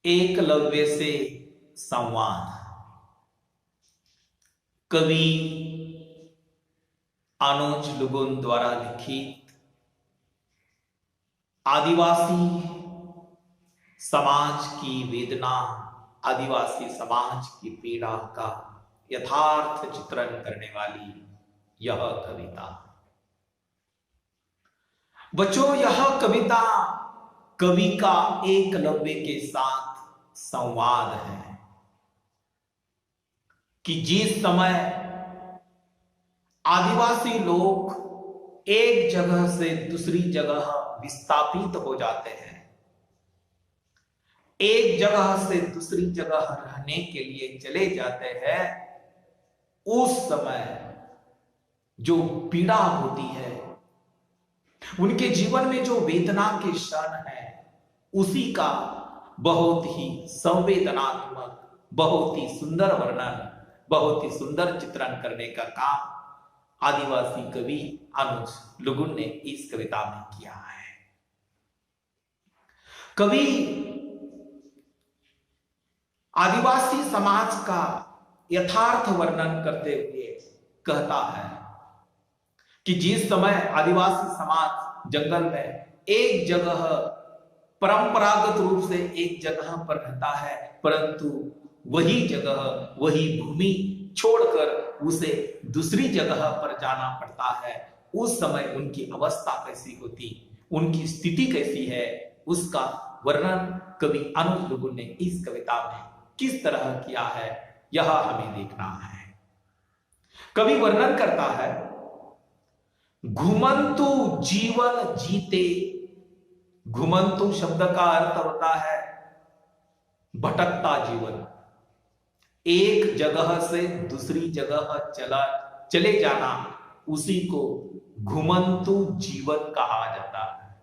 एकलव्य से संवाद। कवि अनुज लुगुन द्वारा लिखित आदिवासी समाज की वेदना, आदिवासी समाज की पीड़ा का यथार्थ चित्रण करने वाली यह कविता। बच्चों, यह कविता कवि का एकलव्य के साथ संवाद है कि जिस समय आदिवासी लोग एक जगह से दूसरी जगह विस्थापित हो जाते हैं, एक जगह से दूसरी जगह रहने के लिए चले जाते हैं, उस समय जो पीड़ा होती है, उनके जीवन में जो वेदना के क्षण है, उसी का बहुत ही संवेदनात्मक, बहुत ही सुंदर वर्णन, बहुत ही सुंदर चित्रण करने का काम आदिवासी कवि अनुज लुगुन ने इस कविता में किया है। कवि आदिवासी समाज का यथार्थ वर्णन करते हुए कहता है कि जिस समय आदिवासी समाज जंगल में एक जगह परंपरागत रूप से एक जगह पर रहता है, परंतु वही जगह, वही भूमि छोड़कर उसे दूसरी जगह पर जाना पड़ता है, उस समय उनकी अवस्था कैसी होती, उनकी स्थिति कैसी है, उसका वर्णन कवि अनुज लुगुन ने इस कविता में किस तरह किया है, यह हमें देखना है। कवि वर्णन करता है, घुमंतु जीवन जीते। घुमंतु शब्द का अर्थ होता है भटकता जीवन, एक जगह से दूसरी जगह चले जाना, उसी को घुमंतु जीवन कहा जाता है।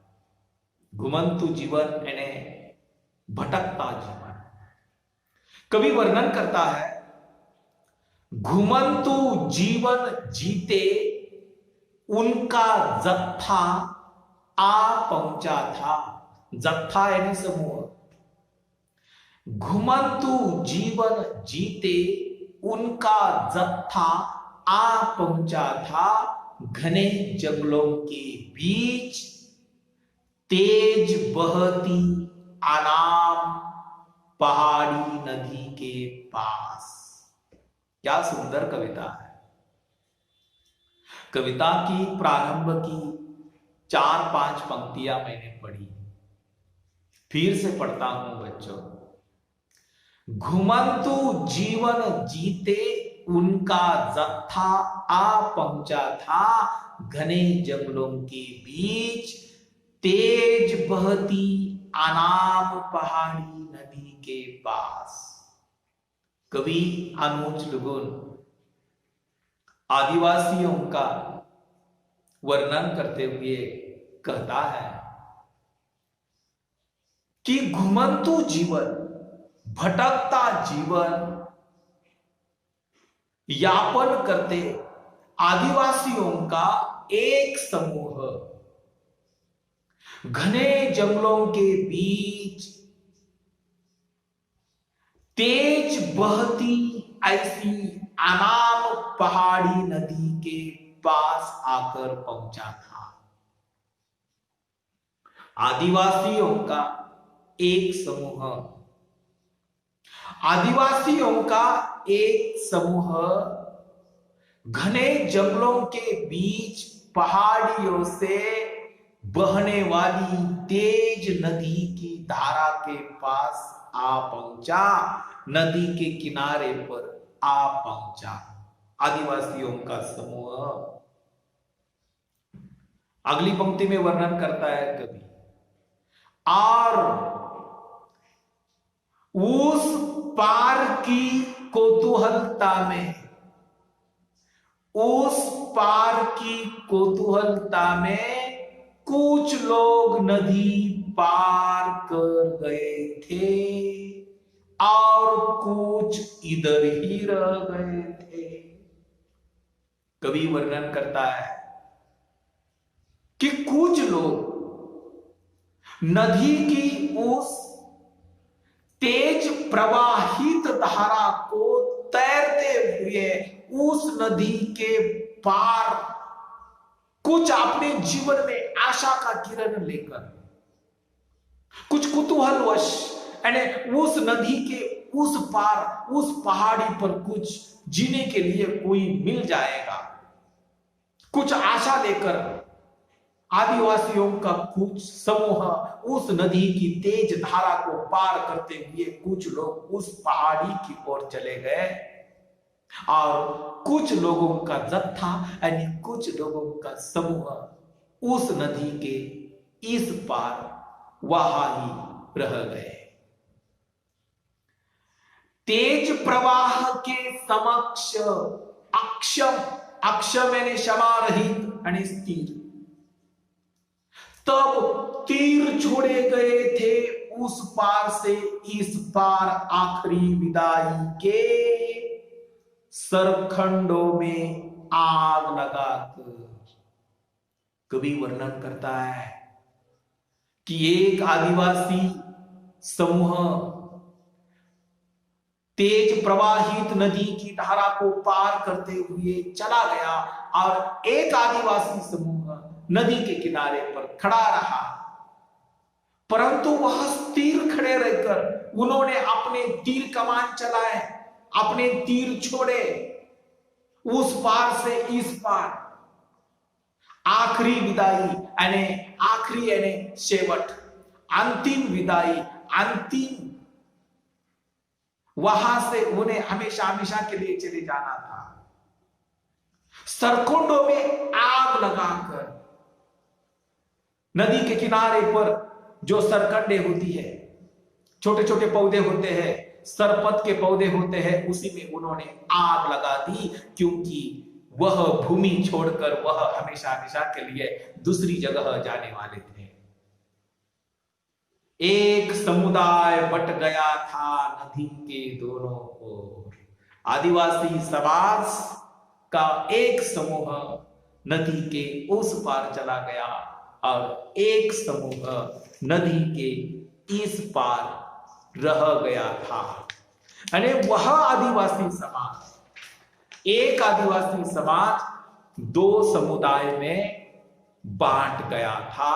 घुमंतु जीवन यानी भटकता जीवन। कवि वर्णन करता है, घुमंतु जीवन जीते उनका जत्था आ पहुंचा था। जत्था यानी समूह। घुमंतु जीवन जीते उनका जत्था आ पहुंचा था, घने जंगलों के बीच तेज बहती अनाम पहाड़ी नदी के पास। क्या सुंदर कविता है। कविता की प्रारंभ की 4-5 पंक्तियां मैंने पढ़ी, फिर से पढ़ता हूं बच्चों। घुमंतु जीवन जीते उनका जत्था आ पहुंचा था, घने जंगलों के बीच तेज बहती अनाम पहाड़ी नदी के पास। कवि अनुज लुगुन आदिवासियों का वर्णन करते हुए कहता है कि घुमंतु जीवन, भटकता जीवन यापन करते आदिवासियों का एक समूह घने जंगलों के बीच तेज बहती ऐसी अनाम पहाड़ी नदी के पास आकर पहुंचा था। आदिवासियों का एक समूह, आदिवासियों का एक समूह घने जंगलों के बीच पहाड़ियों से बहने वाली तेज नदी की धारा के पास आ पहुंचा, नदी के किनारे पर आ पहुंचा। आदिवासियों का समूह। अगली पंक्ति में वर्णन करता है कवि, और उस पार की कौतूहलता में, उस पार की कौतूहलता में कुछ लोग नदी पार कर गए थे और कुछ इधर ही रह गए थे। कवि वर्णन करता है कि कुछ लोग नदी की उस तेज प्रवाहित धारा को तैरते हुए उस नदी के पार कुछ अपने जीवन में आशा का किरण लेकर, कुछ कुतूहलवश उस नदी के उस पार, उस पहाड़ी पर कुछ जीने के लिए कोई मिल जाएगा, कुछ आशा लेकर आदिवासियों का कुछ समूह उस नदी की तेज धारा को पार करते हुए कुछ लोग उस पहाड़ी की ओर चले गए और कुछ लोगों का जत्था यानी कुछ लोगों का समूह उस नदी के इस पार वहां ही रह गए। तेज प्रवाह के समक्ष अक्षम, अक्षम यानी क्षमा रहित यानी स्थिर, तब तीर छोड़े गए थे उस पार से इस पार आखिरी विदाई के सरखंडों में आग लगाकर। कवि वर्णन करता है कि एक आदिवासी समूह तेज प्रवाहित नदी की धारा को पार करते हुए चला गया और एक आदिवासी समूह नदी के किनारे पर खड़ा रहा, परंतु वह स्थिर खड़े रहकर उन्होंने अपने तीर कमान चलाए, अपने तीर छोड़े उस पार से इस पार। आखिरी विदाई यानी आखिरी यानी शेवट, अंतिम विदाई, अंतिम, वहां से उन्हें हमेशा हमेशा के लिए चले जाना था। सरकुंडों में आग लगाकर नदी के किनारे पर जो सरकंडे होती है, छोटे छोटे पौधे होते हैं, सरपत के पौधे होते हैं, उसी में उन्होंने आग लगा दी, क्योंकि वह भूमि छोड़कर वह हमेशा हमेशा के लिए दूसरी जगह जाने वाले थे। एक समुदाय बट गया था नदी के दोनों ओर। आदिवासी समाज का एक समूह नदी के उस पार चला गया और एक समूह नदी के इस पार रह गया था। यानी वह आदिवासी समाज, एक आदिवासी समाज दो समुदाय में बांट गया था।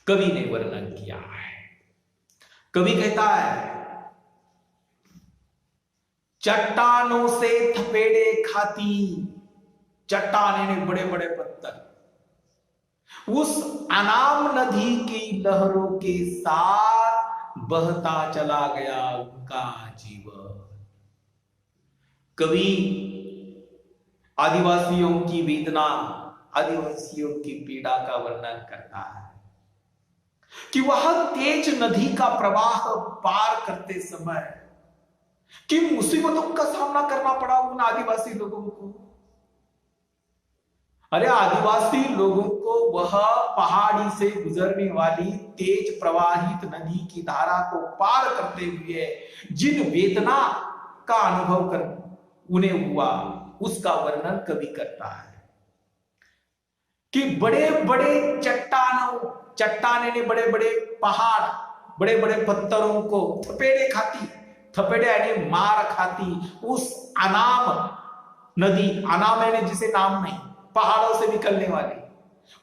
कवि ने वर्णन किया है। कवि कहता है, चट्टानों से थपेड़े खाती, चट्टान यानी बड़े बड़े पत्थर, उस अनाम नदी की लहरों के साथ बहता चला गया उनका जीवन। कवि आदिवासियों की वेदना, आदिवासियों की पीड़ा का वर्णन करता है कि वह तेज नदी का प्रवाह पार करते समय किन मुसीबतों का सामना करना पड़ा उन आदिवासी लोगों को। अरे आदिवासी लोगों को वह पहाड़ी से गुजरने वाली तेज प्रवाहित नदी की धारा को पार करते हुए जिन वेदना का अनुभव कर उन्हें हुआ, उसका वर्णन कवि करता है कि बड़े बड़े चट्टानों, चट्टाने ने बड़े बड़े पहाड़, बड़े बड़े पत्थरों को थपेड़े खाती, थपेड़े यानी मार खाती उस अनाम नदी, अनाम यानी जिसे नाम नहीं, पहाड़ों से निकलने वाली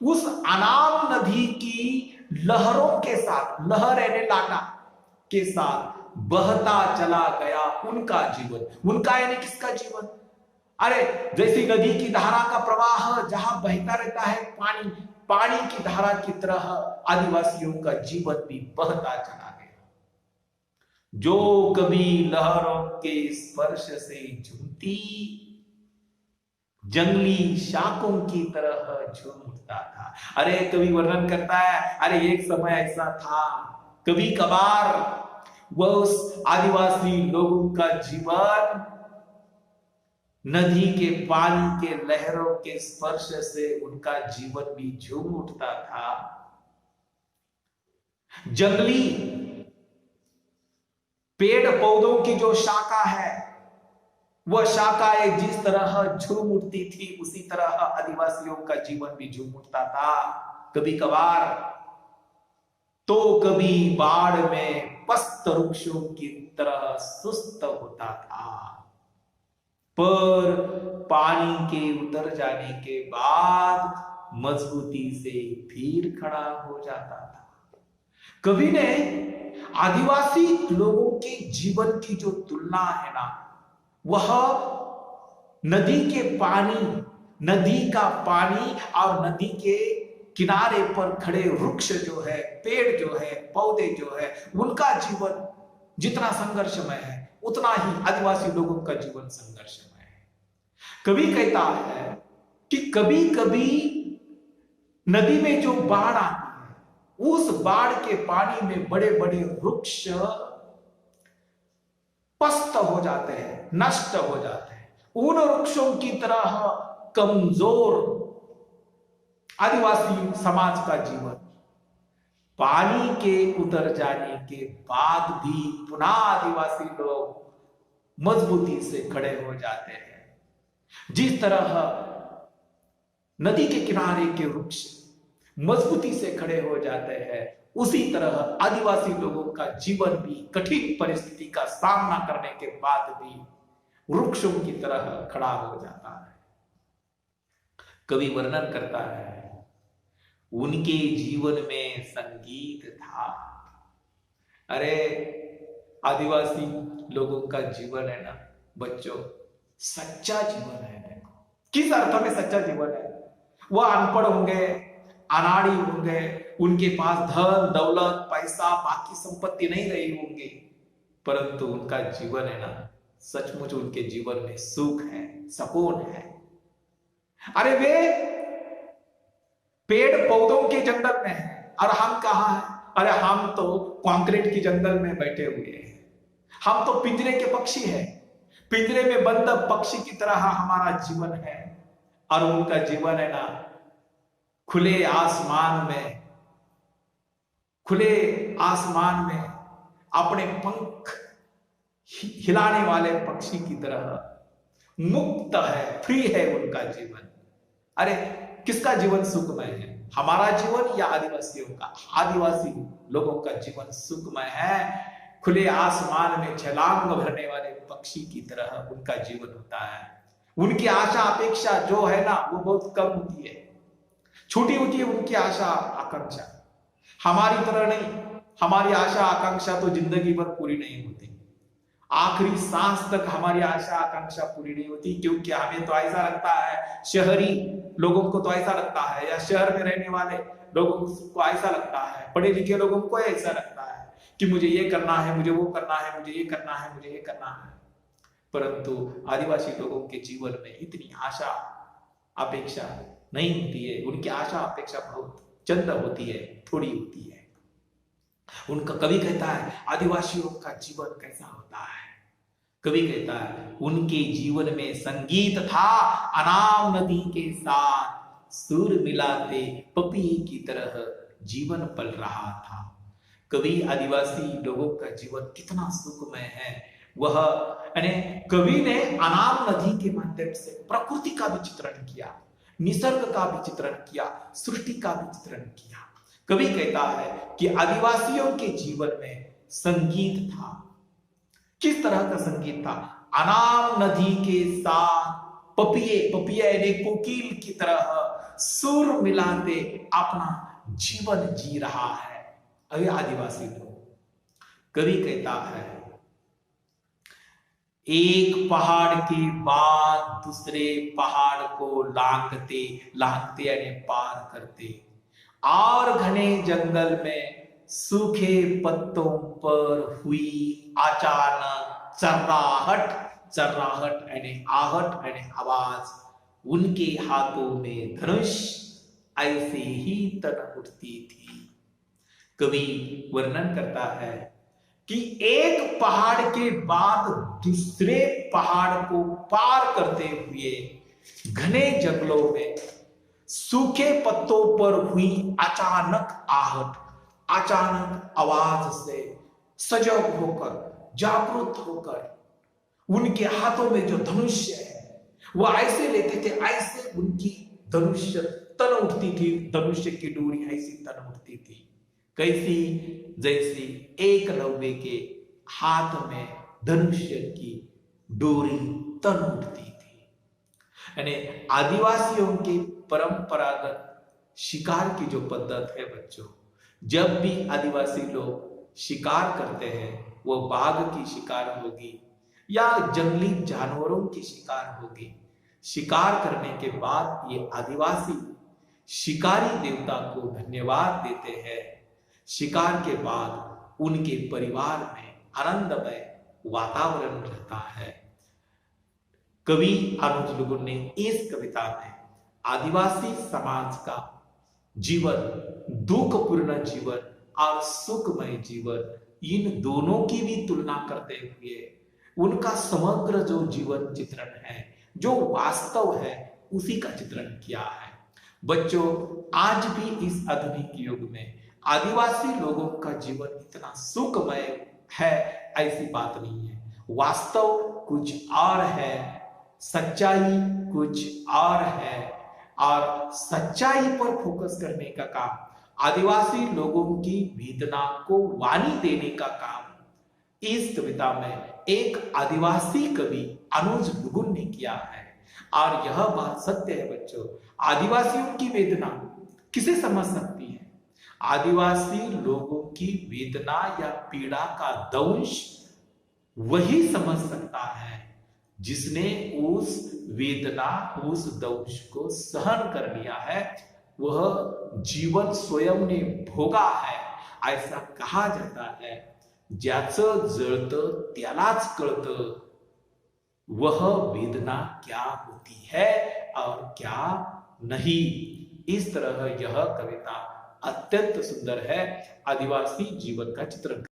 उस अनाम नदी की लहरों के साथ, लहर यानी लाटा के साथ बहता चला गया उनका जीवन। उनका यानी किसका जीवन? अरे जैसी नदी की धारा का प्रवाह जहां बहता रहता है पानी, पानी की धारा की तरह आदिवासियों का जीवन भी बहता चला गया। जो कभी लहरों के स्पर्श से झूमती, जंगली शाखों की तरह झूम उठता था। अरे कवि वर्णन करता है, अरे एक समय ऐसा था, कभी कभार वह उस आदिवासी लोगों का जीवन नदी के पानी के लहरों के स्पर्श से उनका जीवन भी झूम उठता था। जंगली पेड़ पौधों की जो शाखा है, वह शाखाएं जिस तरह झूम उठती थी, उसी तरह आदिवासियों का जीवन भी झूम उठता था। कभी कभार तो कभी बाढ़ में पस्त वृक्षों की तरह सुस्त होता था, पर पानी के उतर जाने के बाद मजबूती से फिर खड़ा हो जाता था। कवि ने आदिवासी लोगों के जीवन की जो तुलना है ना, वह नदी के पानी, नदी का पानी और नदी के किनारे पर खड़े वृक्ष जो है, पेड़ जो है, पौधे जो है, उनका जीवन जितना संघर्षमय है उतना ही आदिवासी लोगों का जीवन संघर्षमय है। कवि कहता है कि कभी कभी नदी में जो बाढ़ आती है, उस बाढ़ के पानी में बड़े बड़े वृक्ष पस्त हो जाते हैं, नष्ट हो जाते हैं। उन वृक्षों की तरह कमजोर आदिवासी समाज का जीवन पानी के उतर जाने के बाद भी पुनः आदिवासी लोग मजबूती से खड़े हो जाते हैं। जिस तरह नदी के किनारे के वृक्ष मजबूती से खड़े हो जाते हैं, उसी तरह आदिवासी लोगों का जीवन भी कठिन परिस्थिति का सामना करने के बाद भी वृक्षों की तरह खड़ा हो जाता है। कवि वर्णन करता है, उनके जीवन में संगीत था। अरे आदिवासी लोगों का जीवन है ना बच्चों, सच्चा जीवन है। देखो किस अर्थ में सच्चा जीवन है। वह अनपढ़ होंगे, अनाड़ी होंगे, उनके पास धन दौलत पैसा बाकी संपत्ति नहीं रही होंगी, परंतु उनका जीवन है ना, सचमुच उनके जीवन में सुख है, सुकून है। अरे वे पेड़ पौधों के जंगल में है और हम कहां हैं? अरे हम तो कंक्रीट की जंगल में बैठे हुए हैं। हम तो पिंजरे के पक्षी हैं, पिंजरे में बंद पक्षी की तरह हमारा जीवन है। और उनका जीवन है ना खुले आसमान में, खुले आसमान में अपने पंख हिलाने वाले पक्षी की तरह मुक्त है, फ्री है उनका जीवन। अरे किसका जीवन सुखमय है, हमारा जीवन या आदिवासियों का? आदिवासी लोगों का जीवन सुखमय है। खुले आसमान में छलांग भरने वाले पक्षी की तरह उनका जीवन होता है। उनकी आशा अपेक्षा जो है ना वो बहुत कम होती है, छोटी होती है उनकी आशा आकांक्षा। हमारी तरह नहीं, हमारी आशा आकांक्षा तो जिंदगी भर पूरी नहीं होती, आखिरी सांस तक हमारी आशा आकांक्षा पूरी नहीं होती। क्योंकि हमें तो ऐसा लगता है, शहरी लोगों को तो ऐसा लगता है, या शहर में रहने वाले लोगों को ऐसा लगता है, पढ़े लिखे लोगों को ऐसा लगता है कि मुझे ये करना है, मुझे वो करना है, मुझे ये करना है, मुझे ये करना है। परंतु आदिवासी लोगों के जीवन में इतनी आशा अपेक्षा नहीं होती है। उनकी आशा अपेक्षा बहुत चंद होती है, थोड़ी होती है। उनका कवि कहता है आदिवासियों का जीवन कैसा होता है। कवि कहता है उनके जीवन में संगीत था, अनाम नदी के साथ सुर मिलाते पपी की तरह जीवन पल रहा था। कवि आदिवासी लोगों का जीवन कितना सुखमय है। वह कवि ने अनाम नदी के माध्यम से प्रकृति का भी चित्रण किया, निसर्ग का भी चित्रण किया, सृष्टि का भी चित्रण किया। कवि कहता है कि आदिवासियों के जीवन में संगीत था। किस तरह का संगीत था? अनाम नदी के साथ पपिये, पपिया यानी कोकिल की तरह सुर मिलाते अपना जीवन जी रहा है अभी आदिवासी लोग। कवि कहता है एक पहाड़ के बाद दूसरे पहाड़ को लांघते लांघते यानी पार करते, और घने जंगल में सूखे पत्तों पर हुई अचानक चर्राहट, चर्राहट यानी आहट यानी आवाज, उनके हाथों में धनुष ऐसे ही तन उठती थी। कवि वर्णन करता है कि एक पहाड़ के बाद दूसरे पहाड़ को पार करते हुए घने जंगलों में सूखे पत्तों पर हुई अचानक आहट, अचानक आवाज से सजग होकर, जागृत होकर उनके हाथों में जो धनुष्य है वो ऐसे लेते थे, ऐसे उनकी धनुष्य तन उठती थी, धनुष्य की डोरी ऐसी तन उठती थी। कैसी? जैसी एकलव्य के हाथ में धनुष्य की डोरी तन उठती थी। यानी आदिवासियों के परंपरागत शिकार की जो पद्धत है बच्चों, जब भी आदिवासी लोग शिकार करते हैं, वो बाघ की शिकार होगी या जंगली जानवरों की शिकार होगी, शिकार करने के बाद ये आदिवासी शिकारी देवता को धन्यवाद देते हैं। शिकार के बाद उनके परिवार में आनंदमय वातावरण रहता है। कवि अनुज लुगुन ने इस कविता में आदिवासी समाज का जीवन, दुखपूर्ण जीवन और सुखमय जीवन, इन दोनों की भी तुलना करते हुए उनका समग्र जो जीवन चित्रण है, जो वास्तव है, उसी का चित्रण किया है। बच्चों, आज भी इस आधुनिक युग में आदिवासी लोगों का जीवन इतना सुखमय है, ऐसी बात नहीं है। वास्तव कुछ और है, सच्चाई कुछ और है, और सच्चाई पर फोकस करने का काम, आदिवासी लोगों की वेदना को वाणी देने का काम इस कविता में एक आदिवासी कवि अनुज लुगुन ने किया है। और यह बात सत्य है बच्चों, आदिवासियों की वेदना किसे समझ सकती है? आदिवासी लोगों की वेदना या पीड़ा का दंश वही समझ सकता है जिसने उस वेदना, उस दंश को सहन कर लिया है, वह जीवन स्वयं ने भोगा है। ऐसा कहा जाता है, ज्याचं जळतं त्यालाच कळतं वह वेदना क्या होती है और क्या नहीं। इस तरह यह कविता अत्यंत सुंदर है, आदिवासी जीवन का चित्रण।